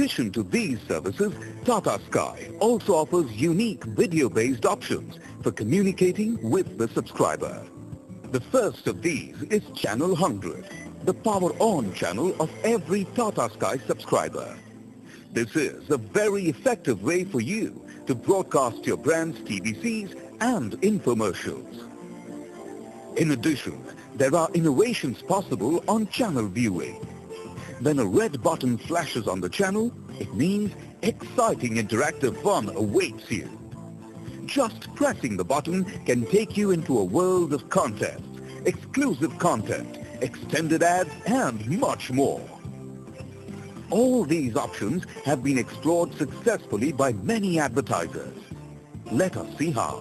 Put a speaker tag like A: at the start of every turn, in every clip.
A: addition to these services, Tata Sky also offers unique video-based options for communicating with the subscriber. The first of these is Channel 100, the power-on channel of every Tata Sky subscriber. This is a very effective way for you to broadcast your brand's TVCs and infomercials. In addition, there are innovations possible on channel viewing. When a red button flashes on the channel, it means exciting interactive fun awaits you. Just pressing the button can take you into a world of contests, exclusive content, extended ads and much more. All these options have been explored successfully by many advertisers. Let us see how.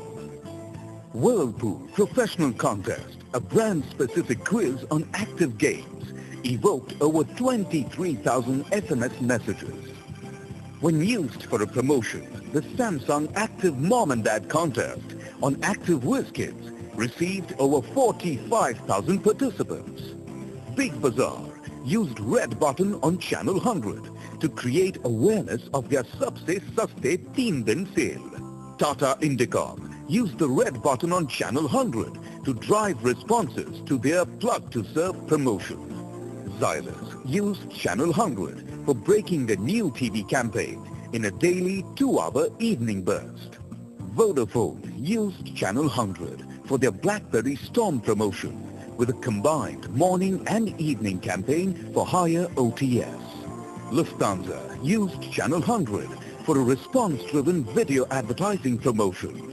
A: Whirlpool Professional Contest, a brand-specific quiz on active games, evoked over 23,000 SMS messages. When used for a promotion, the Samsung Active Mom and Dad Contest on Active WizKids received over 45,000 participants. Big Bazaar used red button on Channel 100 to create awareness of their Sabse Saste 3 Din sale. Tata Indicom used the red button on Channel 100 to drive responses to their Plug to Serve promotion. Xylus used Channel 100 for breaking the new TV campaign in a daily 2-hour evening burst. Vodafone used Channel 100 for their BlackBerry Storm promotion with a combined morning and evening campaign for higher OTS. Lufthansa used Channel 100 for a response-driven video advertising promotion